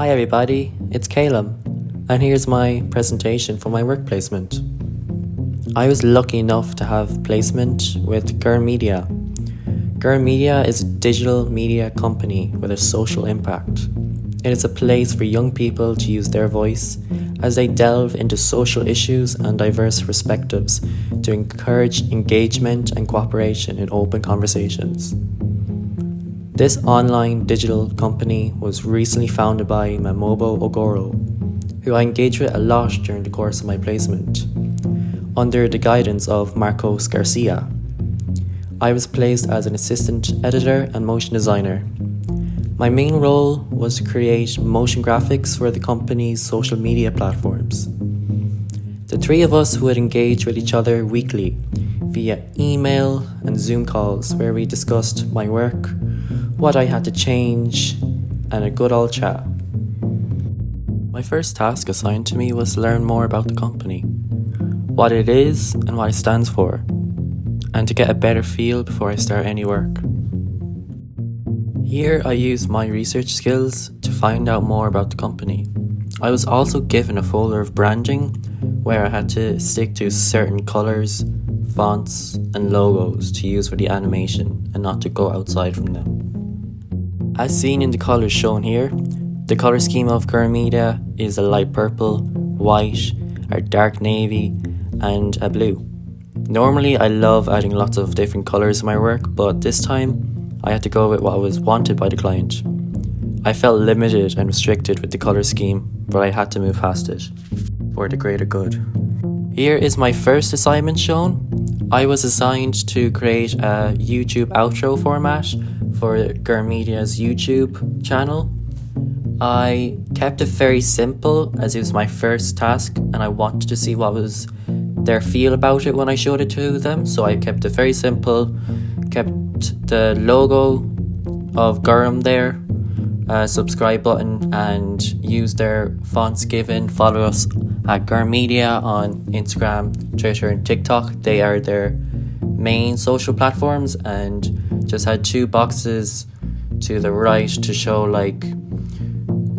Hi everybody, it's Caelum, and here's my presentation for my work placement. I was lucky enough to have placement with Caelum Media. Caelum Media is a digital media company with a social impact. It is a place for young people to use their voice as they delve into social issues and diverse perspectives to encourage engagement and cooperation in open conversations. This online digital company was recently founded by Mamobo Ogoro, who I engaged with a lot during the course of my placement, under the guidance of Marcos Garcia. I was placed as an assistant editor and motion designer. My main role was to create motion graphics for the company's social media platforms. The three of us would engage with each other weekly via email and Zoom calls where we discussed my work, what I had to change, and a good old chat. My first task assigned to me was to learn more about the company, what it is and what it stands for, and to get a better feel before I start any work. Here I used my research skills to find out more about the company. I was also given a folder of branding where I had to stick to certain colours, fonts and logos to use for the animation and not to go outside from them. As seen in the colours shown here, the colour scheme of Caelum Media is a light purple, white, a dark navy and a blue. Normally I love adding lots of different colours in my work, but this time I had to go with what was wanted by the client. I felt limited and restricted with the colour scheme, but I had to move past it for the greater good. Here is my first assignment shown. I was assigned to create a YouTube outro format for Caelum Media's YouTube channel. I kept it very simple as it was my first task and I wanted to see what was their feel about it when I showed it to them, so I kept it very simple, kept the logo of Caelum there, subscribe button, and use their fonts given. Follow us at Caelum Media on Instagram, Twitter and TikTok. They are their main social platforms, and just had two boxes to the right to show like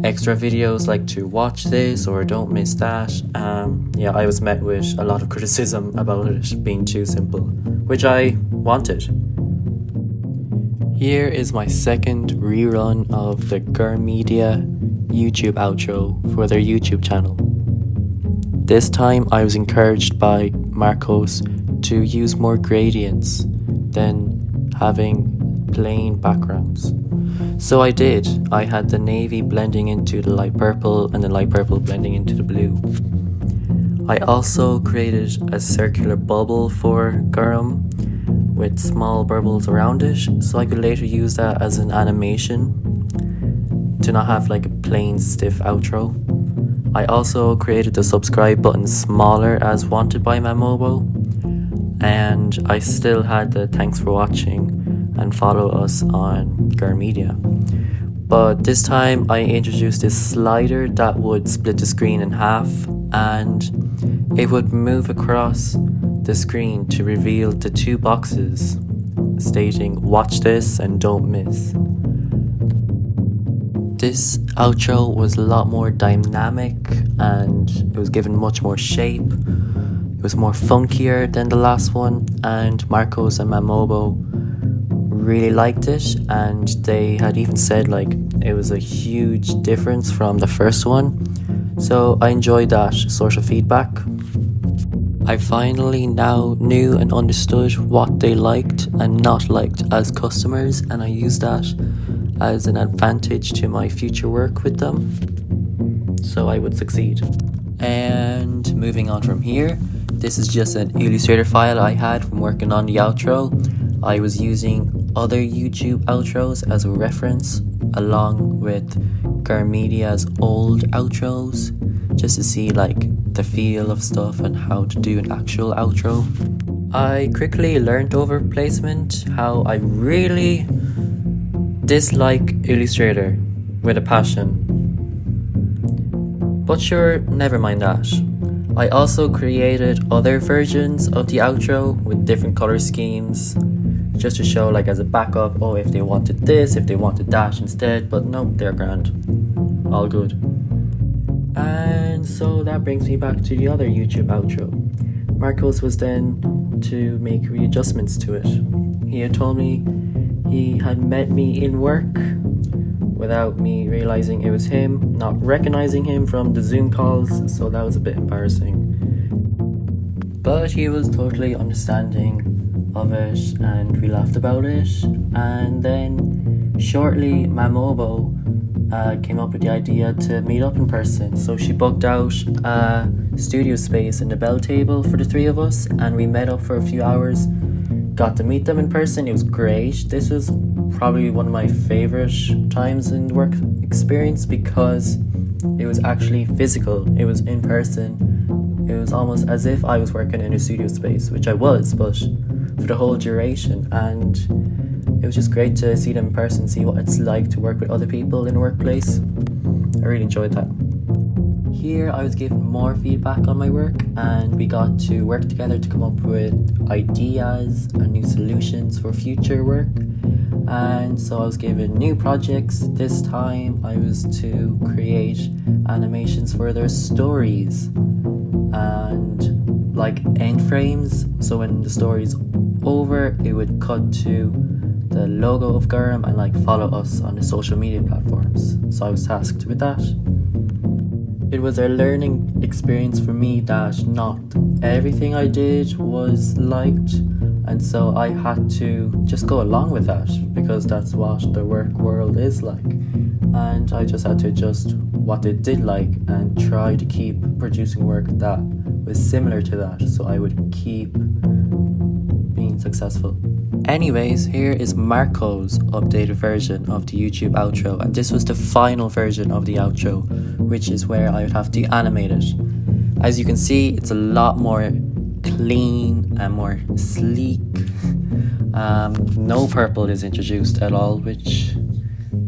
extra videos like to watch this or don't miss that. I was met with a lot of criticism about it being too simple, which I wanted. Here is my second rerun of the Caelum Media YouTube outro for their YouTube channel. This time I was encouraged by Marcos to use more gradients than having plain backgrounds. So I did. I had the navy blending into the light purple and the light purple blending into the blue. I also created a circular bubble for Caelum with small bubbles around it, so I could later use that as an animation to not have like a plain stiff outro. I also created the subscribe button smaller as wanted by Mamobo, and I still had the thanks for watching and follow us on Caelum Media. But this time I introduced this slider that would split the screen in half and it would move across the screen to reveal the two boxes stating watch this and don't miss. This outro was a lot more dynamic and it was given much more shape. It was more funkier than the last one, and Marcos and Mamobo really liked it, and they had even said like it was a huge difference from the first one. So I enjoyed that sort of feedback. I finally now knew and understood what they liked and not liked as customers, and I used that as an advantage to my future work with them, so I would succeed. And moving on from here, this is just an Illustrator file I had from working on the outro. I was using other YouTube outros as a reference along with Caelum Media's old outros, just to see like the feel of stuff and how to do an actual outro. I quickly learned over placement how I really dislike Illustrator with a passion. But sure, never mind that. I also created other versions of the outro with different color schemes, just to show like as a backup, oh, if they wanted this, if they wanted that instead, but no, they're grand. all good. And so that brings me back to the other YouTube outro. Marcos was then to make readjustments to it. He had told me he had met me in work without me realizing it was him, not recognizing him from the Zoom calls, so that was a bit embarrassing. But he was totally understanding of it and we laughed about it. And then shortly Mamobo came up with the idea to meet up in person. So she booked out a studio space in the Bell Table for the three of us and we met up for a few hours. Got to meet them in person. It was great. This was probably one of my favorite times in the work experience because it was actually physical. It was in person. It was almost as if I was working in a studio space, which I was, but for the whole duration. And it was just great to see them in person, see what it's like to work with other people in a workplace. I really enjoyed that. Here I was given more feedback on my work and we got to work together to come up with ideas and new solutions for future work. And so I was given new projects. This time I was to create animations for their stories and like end frames. So when the story's over, it would cut to the logo of Caelum and like follow us on the social media platforms. So I was tasked with that. It was a learning experience for me that not everything I did was liked, and so I had to just go along with that because that's what the work world is like. And I just had to adjust what they did like and try to keep producing work that was similar to that so I would keep being successful. Anyways, here is Marco's updated version of the YouTube outro, and this was the final version of the outro, which is where I would have to animate it. As you can see, it's a lot more clean and more sleek. No purple is introduced at all, which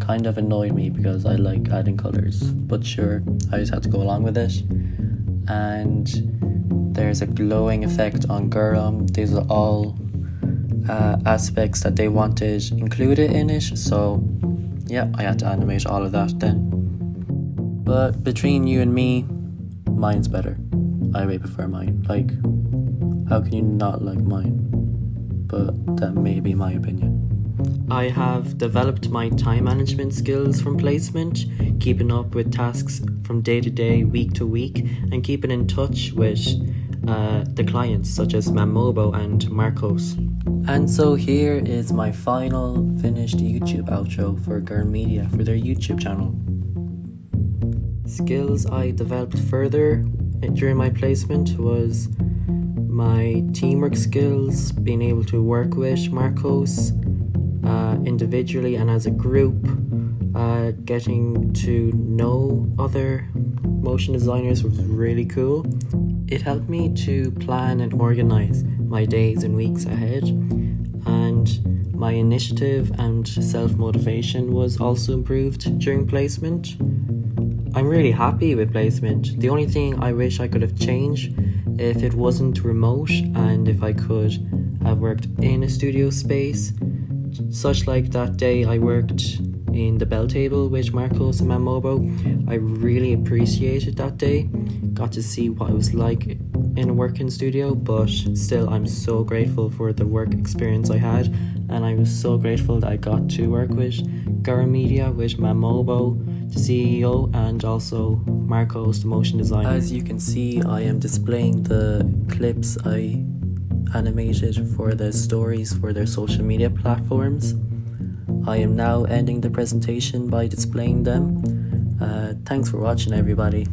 kind of annoyed me because I like adding colours, but sure, I just had to go along with it. And there's a glowing effect on Caelum. These are all aspects that they wanted included in it, so yeah, I had to animate all of that then. But between you and me, mine's better. I way prefer mine. Like, how can you not like mine? But that may be my opinion. I have developed my time management skills from placement, keeping up with tasks from day to day, week to week, and keeping in touch with the clients such as Mamobo and Marcos. And so here is my final finished YouTube outro for Caelum Media for their YouTube channel. Skills I developed further during my placement was my teamwork skills, being able to work with Marcos individually and as a group, getting to know other motion designers was really cool. It helped me to plan and organize my days and weeks ahead, and my initiative and self-motivation was also improved during placement. I'm really happy with placement. The only thing I wish I could have changed if it wasn't remote and if I could have worked in a studio space, such like that day I worked in the Bell Table with Marcos and Mamobo. I really appreciated that day. Got to see what it was like in a working studio, but still I'm so grateful for the work experience I had, and I was so grateful that I got to work with Caelum Media, with Mamobo, the CEO, and also Marcos, the motion designer. As you can see, I am displaying the clips I animated for the stories for their social media platforms. I am now ending the presentation by displaying them. Thanks for watching, everybody.